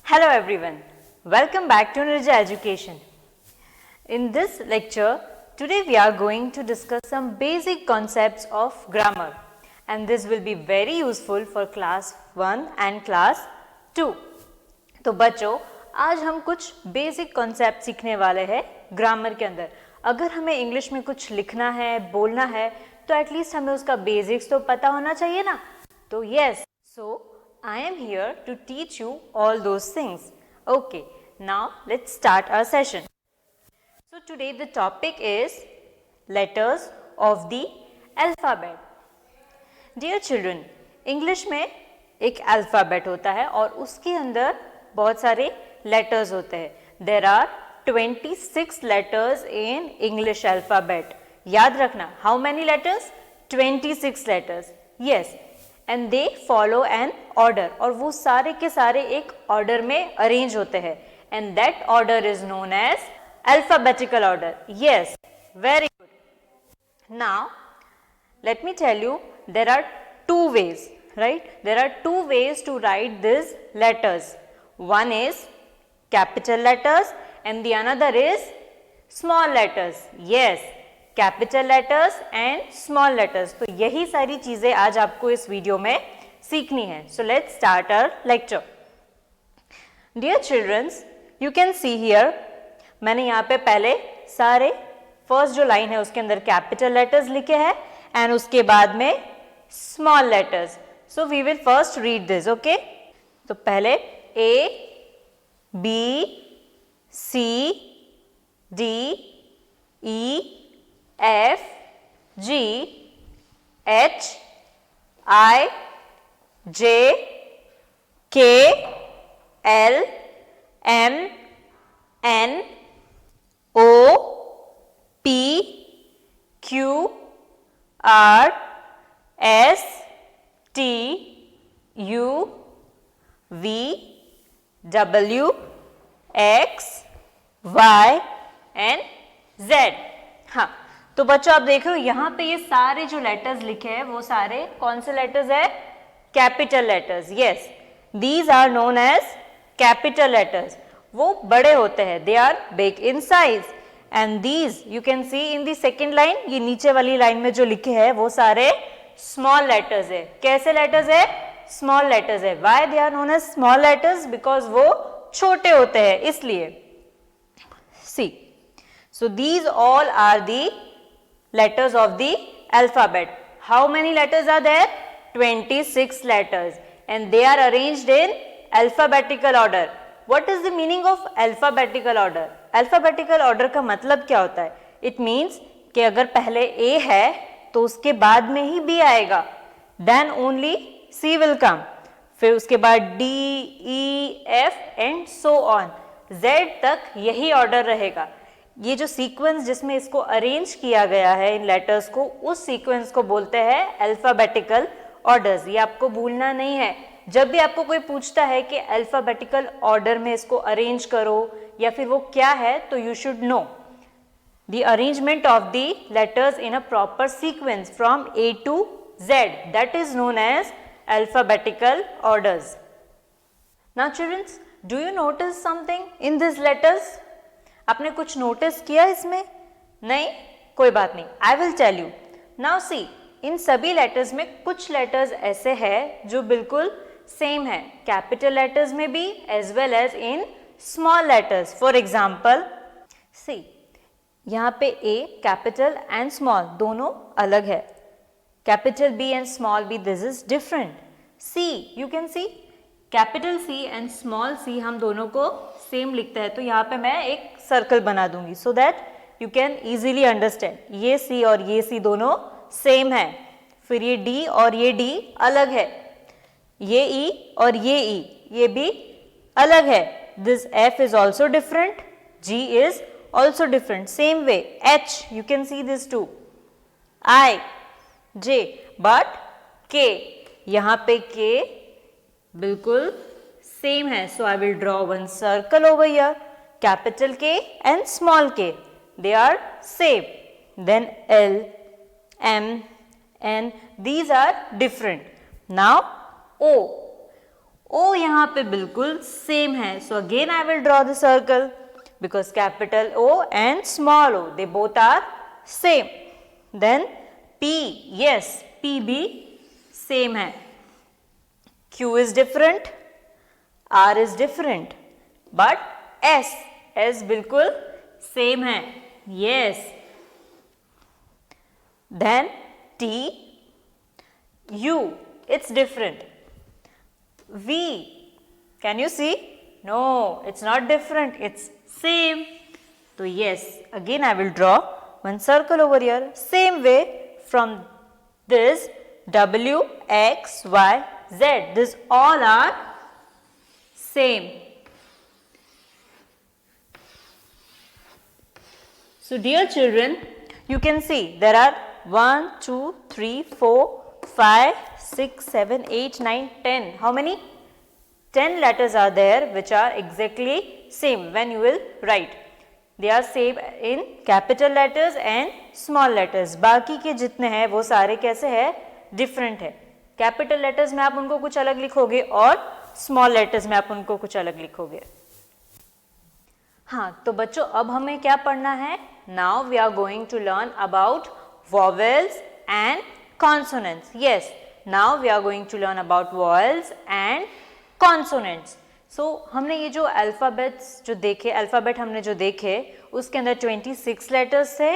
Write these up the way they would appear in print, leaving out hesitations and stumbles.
Hello everyone, welcome back to Nirja Education. In this lecture, today we are going to discuss some basic concepts of grammar and this will be very useful for class 1 and class 2. तो बच्चों, आज हम कुछ basic concept सीखने वाले हैं grammar के अंदर. अगर हमें इंग्लिश में कुछ लिखना है, बोलना है, तो एटलीस्ट हमें उसका बेसिक्स तो पता होना चाहिए ना. तो yes, so I am here to teach you all those things. Okay, now let's start our session. So today the topic is letters of the alphabet. Dear children, English में एक alphabet होता है और उसके अंदर बहुत सारे letters होते हैं. There are 26 letters in English alphabet. याद रखना, how many letters? 26 letters. Yes. And they follow an order और वो सारे के सारे एक ऑर्डर में अरेंज होते हैं and that order is known as alphabetical order. Yes, very good. Now let me tell you, there are two ways, right? There are two ways to write this letters. One is capital letters and the another is small letters. Yes, capital letters and small letters. तो यही सारी चीजें आज आपको इस video में सीखनी है. So let's start our lecture. Dear childrens, you can see here, मैंने यहाँ पे पहले सारे फर्स्ट जो लाइन है उसके अंदर कैपिटल लेटर्स लिखे हैं एंड उसके बाद में small letters. So we will first read this. Okay, तो पहले A B C D E F, G, H, I, J, K, L, M, N, O, P, Q, R, S, T, U, V, W, X, Y and Z. हाँ, तो बच्चों आप देख रहे हो यहाँ पे ये सारे जो लेटर्स लिखे हैं वो सारे कौन से लेटर्स है? Capital letters. Yes, these are known as capital letters. वो बड़े होते हैं, they are big in size. And these you can see in the second line, ये नीचे वाली लाइन में जो लिखे हैं वो सारे स्मॉल लेटर्स है. कैसे लेटर्स है? स्मॉल लेटर्स है. Why they are known as small letters? Because वो छोटे होते हैं इसलिए. सी, so these all are the letters of the alphabet. How many letters are there? 26 letters and they are arranged in alphabetical order. What is the meaning of alphabetical order? Alphabetical order का मतलब क्या होता है? It means कि अगर पहले A है तो उसके बाद में ही B आएगा, then only C will come. फिर उसके बाद D, E, F and so on. Z तक यही ऑर्डर रहेगा. ये जो सीक्वेंस जिसमें इसको अरेंज किया गया है इन लेटर्स को, उस सीक्वेंस को बोलते हैं अल्फाबेटिकल ऑर्डर्स. ये आपको भूलना नहीं है. जब भी आपको कोई पूछता है कि अल्फाबेटिकल ऑर्डर में इसको अरेंज करो या फिर वो क्या है, तो you should know the arrangement of the letters in a proper sequence from A to Z. That is known as alphabetical orders. Now childrens, do you notice something in this letters? आपने कुछ notice किया इसमें? नहीं, कोई बात नहीं, I will tell you. Now see, इन सभी लेटर्स में कुछ लेटर्स ऐसे हैं जो बिल्कुल सेम है, कैपिटल लेटर्स में भी as well as in small letters. For example see, यहाँ पे ए कैपिटल एंड स्मॉल दोनों अलग है. Capital B and small B, this is different. See, you can see capital C and small C हम दोनों को सेम लिखते हैं. तो यहाँ पे मैं एक सर्कल बना दूंगी so that you can easily understand. ये सी और ये सी दोनों सेम है. फिर ये डी और ये डी अलग है. ये ई और ये ये भी अलग है. This F is also different, G is also different. Same way H, you can see this too, I, J, but K, यहाँ पे के बिल्कुल सेम है. So I will draw one circle over here. Capital K and small K, they are same. Then L, M, N, these are different. Now O, O यहाँ पे बिल्कुल same है. So again I will draw the circle because capital O and small o they both are same. Then P, yes, P भी same है. Q is different, R is different, but S बिल्कुल same है. Yes. Then T, U, it's different. V, can you see? No, it's not different, it's same. So yes, again I will draw one circle over here. Same way from this W, X, Y, Z. This all are same. So dear children, you can see there are 1, 2, 3, 4, 5, 6, 7, 8, 9, 10. How many? 10 letters are there which are exactly same when you will write. They are same in capital letters and small letters. बाकी के जितने हैं वो सारे कैसे हैं? Different है. Capital letters में आप उनको कुछ अलग लिखोगे और small letters में आप उनको कुछ अलग लिखोगे. हाँ, तो बच्चों अब हमें क्या पढ़ना है? Now we are going to learn about vowels and consonants. Yes, now we are going to learn about vowels and consonants. So हमने ये जो अल्फ़ाबेट्स जो देखे, अल्फ़ाबेट हमने जो देखे उसके अंदर 26 लेटर्स थे.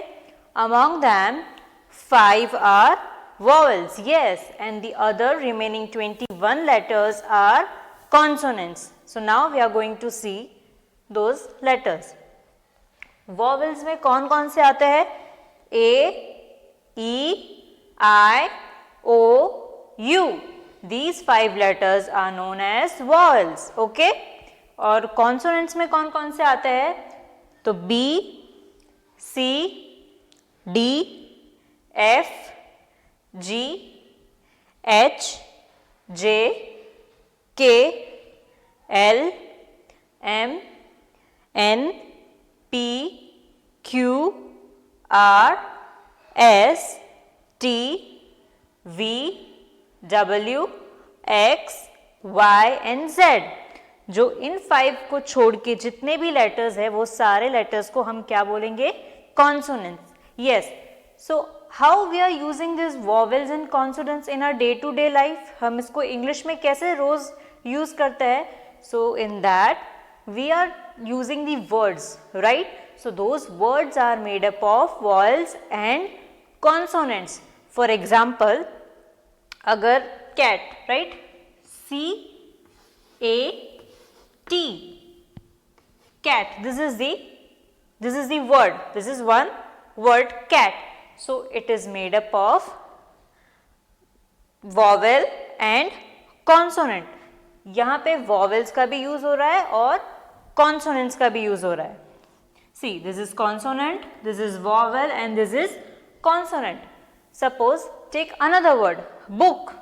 Among them 5 are vowels, yes, and the other remaining 21 letters are consonants. So now we are going to see those letters. Vowels में कौन कौन से आते हैं? A, E, I, O, U. These 5 letters are known as vowels. Okay? और consonants में कौन कौन से आते हैं? तो B, C, D, F, G, H, J, K, L, M, N, P, Q, R, S, T, V, W, X, Y and Z. जो इन 5 को छोड़ के जितने भी लेटर्स है वो सारे लेटर्स को हम क्या बोलेंगे? Consonants. Yes. So how we are using this vowels and consonants in our day to day life? हम इसको इंग्लिश में कैसे रोज यूज करते हैं? So in that we are using the words, right? So those words are made up of vowels and consonants. For example, अगर cat, right? C A T, cat. This is the word. This is one word, cat. So it is made up of vowel and consonant. यहाँ पे vowels का भी use हो रहा है और consonants का भी यूज हो रहा है. See, this is consonant, this is vowel and this is consonant. Suppose take another word, book.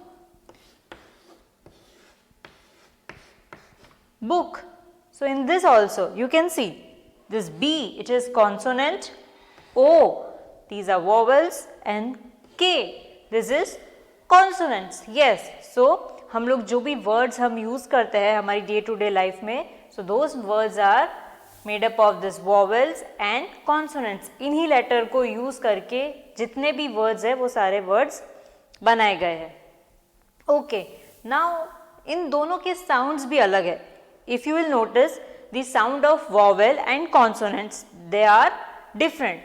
Book. So in this also you can see this B, it is consonant. O, these are vowels and K, this is consonants. Yes. So हम लोग जो भी words हम use करते हैं हमारी day to day life में, so those words are made up of this vowels and consonants. इन्हीं letter को use करके जितने भी words है वो सारे words बनाए गए हैं. Okay, now इन दोनों के sounds भी अलग है. If you will notice the sound of vowel and consonants, they are different.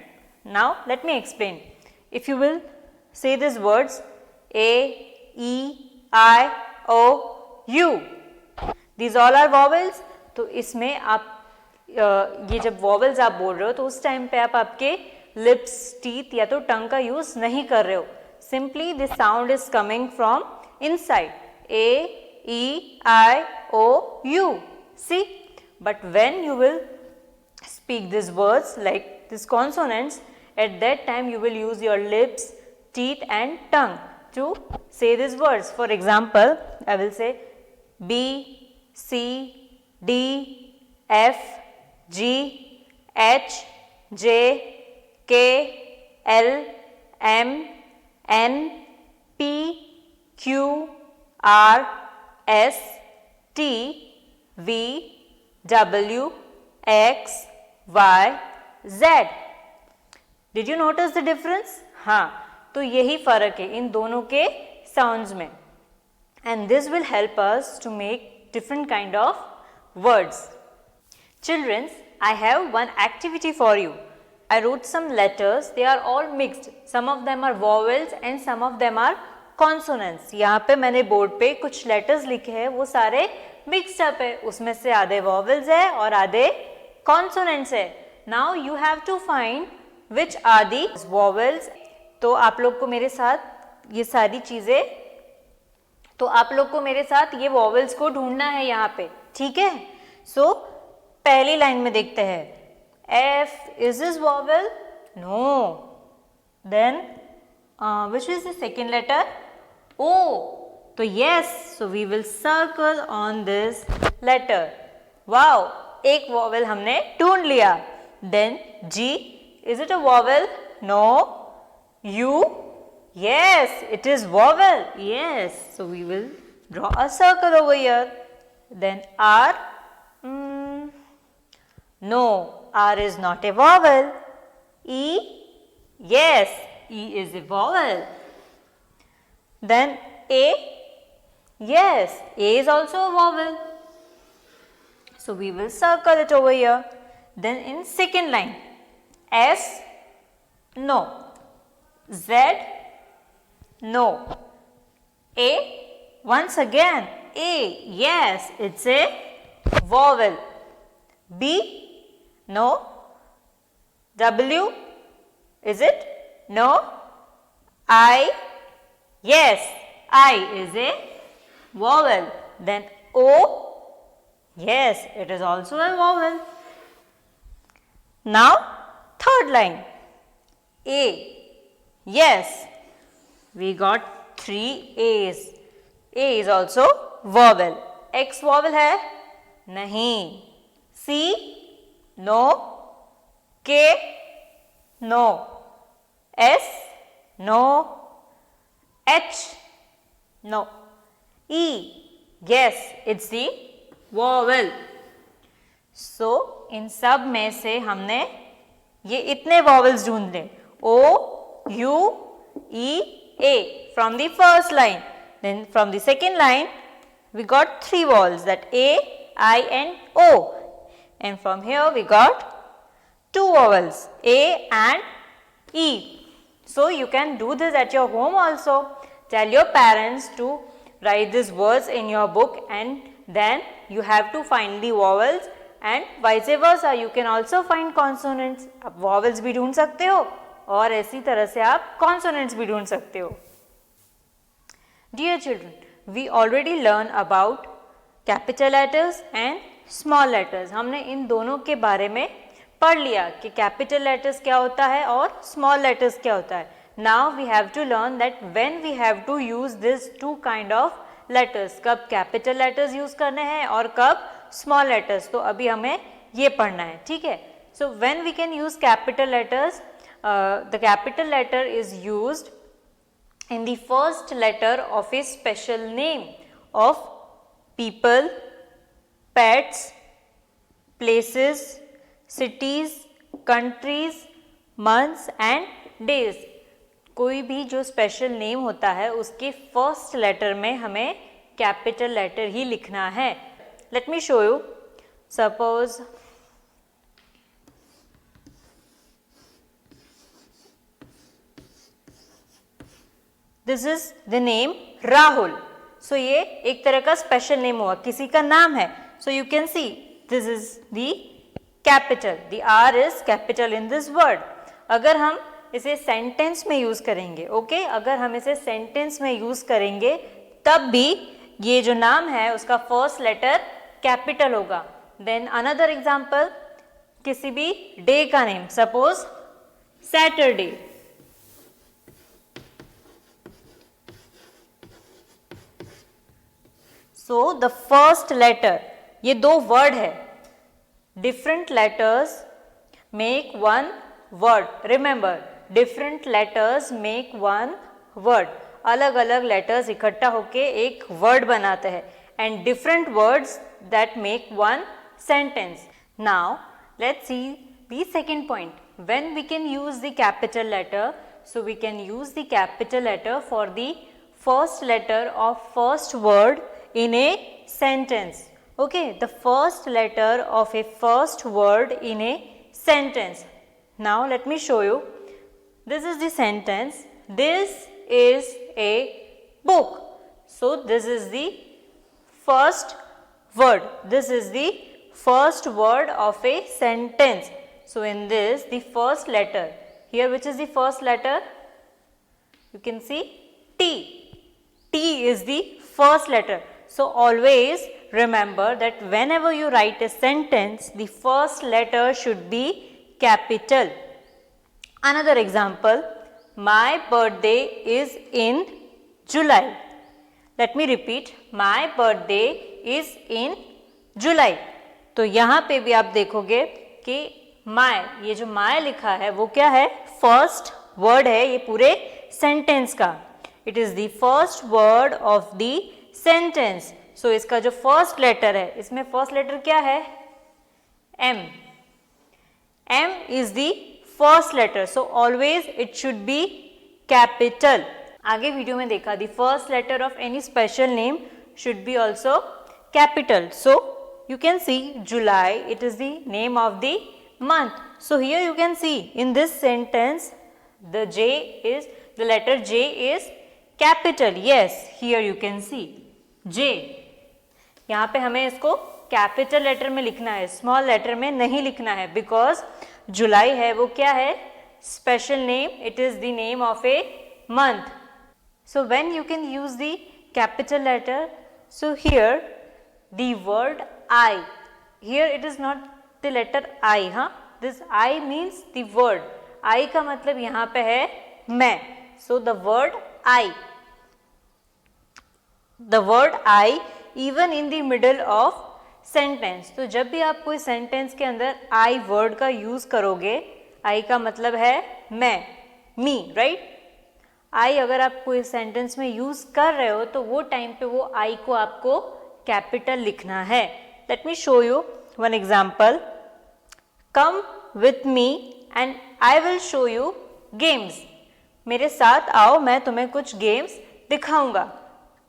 Now let me explain. If you will say these words A, E, I, O, U, these all are vowels. तो इसमें आप ये जब vowels आप बोल रहे हो तो उस टाइम पे आप आपके lips, teeth या तो tongue का use नहीं कर रहे हो. Simply the sound is coming from inside. A, E, I, O, U. See? But when you will speak these words like these consonants, at that time you will use your lips, teeth and tongue to say these words. For example, I will say B, C, D, F, G, H, J, K, L, M, N, P, Q, R, S, T, V, W, X, Y, Z. Did you notice the difference? हाँ, तो यही फर्क है इन दोनों के sounds में. And this will help us to make different kind of words. Children, I have one activity for you. I wrote some letters. They are all mixed. Some of them are vowels and some of them are consonants. यहाँ पे मैंने board पे कुछ letters लिखे हैं, वो सारे mixed up है. उसमें से आधे vowels है और आधे consonants है. Now you have to find which are the vowels. तो आप लोग को मेरे साथ ये सारी चीजें ये वॉवेल्स को ढूंढना है यहाँ पे, ठीक है. सो पहली लाइन में देखते हैं. F, is this vowel? No. Then which is the second letter? O. तो yes, so we will circle on this letter. Wow, एक vowel हमने ढूंढ लिया. Then G, is it a vowel? No. U, yes, it is vowel. Yes, so we will draw a circle over here. Then R, no, R is not a vowel. E, yes, E is a vowel. Then A, yes, A is also a vowel. So we will circle it over here. Then in second line, S, no. Z, no. A, once again, A, yes, it's a vowel. B, no. W, is it? No. I, yes, I is a vowel. Then O, yes, it is also a vowel. Now, third line, A, yes, we got 3 A's. A is also vowel. X vowel है? नहीं. C, no. K, no. S, no. H, no. E, yes, it's the vowel. So, इन सब में से हमने ये इतने vowels ढूंढ ले. O, U, E, A from the first line. Then from the second line, we got 3 vowels, that A, I and O. And from here we got 2 vowels, A and E. So you can do this at your home also. Tell your parents to write these words in your book, and then you have to find the vowels, and vice versa. You can also find consonants. आप vowels भी ढूंढ सकते हो और इसी तरह से आप consonants भी ढूंढ सकते हो. Dear children, we already learned about capital letters and small letters. हमने इन दोनों के बारे में पढ़ लिया कि capital letters क्या होता है और small letters क्या होता है. Now we have to learn that when we have to use this two kind of letters. कब capital letters use करने हैं और कब small letters. तो अभी हमें ये पढ़ना है, ठीक है. So when we can use capital letters, the capital letter is used in the first letter of a special name of people, pets, places, cities, countries, months and days. कोई भी जो स्पेशल नेम होता है उसके first letter में हमें capital letter ही लिखना है. Let me show you. Suppose this is the name Rahul. So ये एक तरह का स्पेशल नेम हुआ, किसी का नाम है. So you can see this is the capital. The R is capital in this word. अगर हम इसे सेंटेंस में यूज करेंगे, ओके, अगर हम इसे सेंटेंस में यूज करेंगे तब भी ये जो नाम है उसका फर्स्ट लेटर कैपिटल होगा. देन अनदर एग्जांपल, किसी भी डे का name, suppose Saturday. So the first letter, ये दो वर्ड है, different letters make one word. Remember, different letters make one word. अलग अलग लेटर्स इकट्ठा होके एक वर्ड बनाते हैं. and different words that make one sentence. Now let's see the second point. When we can use the capital letter, so we can use the capital letter for the first letter of first word in a sentence. Okay, the first letter of a first word in a sentence. Now let me show you. This is the sentence. This is a book. So this is the first word. This is the first word of a sentence. So in this, the first letter, here which is the first letter? You can see T. T is the first letter. So always remember that whenever you write a sentence, the first letter should be capital. Another example, my birthday is in July. Let me repeat, my birthday is in July. तो यहाँ पे भी आप देखोगे कि my, ये जो my लिखा है वो क्या है? फर्स्ट वर्ड है ये पूरे सेंटेंस का. It is the first word of the sentence. So इसका जो फर्स्ट लेटर है, इसमें फर्स्ट लेटर क्या है? M. M is the first letter. So always it should be capital. आगे वीडियो में देखा, the first letter of any special name should be also capital. So you can see July, it is the name of the month. So here you can see in this sentence the letter J is capital. Yes, here you can see J. यहाँ पे हमें इसको capital letter में लिखना है, small letter में नहीं लिखना है, बिकॉज जुलाई है वो क्या है? Special name. It is the name of a month. So when you can use the capital letter, so here the word I, here it is not the letter I. हाँ, this I means the word. I का मतलब यहाँ पे है मैं. So the word I, the word I even in the middle of sentence. तो जब भी आप कोई सेंटेंस के अंदर आई वर्ड का यूज करोगे, आई का मतलब है मैं, मी, राइट? आई अगर आप कोई सेंटेंस में यूज कर रहे हो तो वो टाइम पे वो आई को आपको कैपिटल लिखना है. Let me show you one example. Come with me and I will show you games. मेरे साथ आओ, मैं तुम्हें कुछ गेम्स दिखाऊंगा.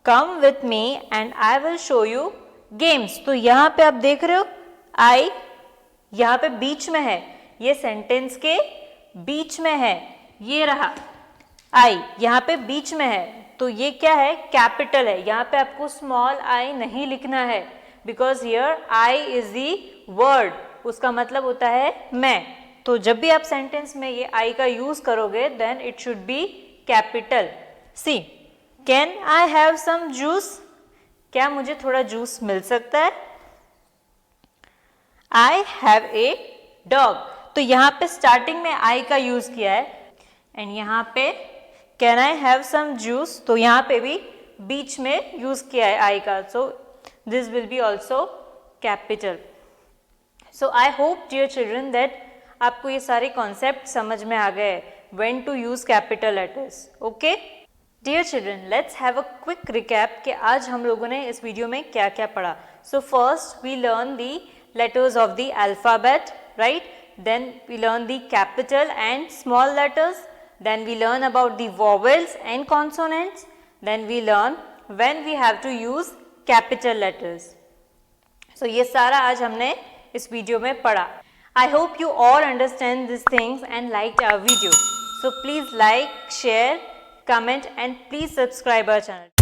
Come with me and I will show you games. तो यहाँ पे आप देख रहे हो आई यहाँ पे बीच में है, ये सेंटेंस के बीच में है. ये रहा आई यहाँ पे बीच में है, तो ये क्या है? कैपिटल है. यहाँ पे आपको स्मॉल आई नहीं लिखना है, because here I is the word. उसका मतलब होता है मैं. तो जब भी आप सेंटेंस में ये आई का यूज करोगे, then it should be capital. See, can I have some juice? क्या मुझे थोड़ा जूस मिल सकता है? I have a dog. तो यहाँ पे स्टार्टिंग में आई का यूज किया है, एंड यहाँ पे can I have some juice, तो यहाँ पे भी बीच में यूज किया है आई का. So this will be also capital. So I hope dear children that आपको ये सारे कॉन्सेप्ट समझ में आ गए, when to use capital letters. Okay dear children, let's have a quick recap कि आज हम लोगों ने इस वीडियो में क्या क्या पढ़ा. So first we learn the letters of the alphabet, right? Then we learn the capital and small letters. Then we learn about the vowels and consonants. Then we learn when we have to use capital letters. So ये सारा आज हमने इस video में पढ़ा. I hope you all understand these things and liked our video. So please like, share, comment and please subscribe our channel.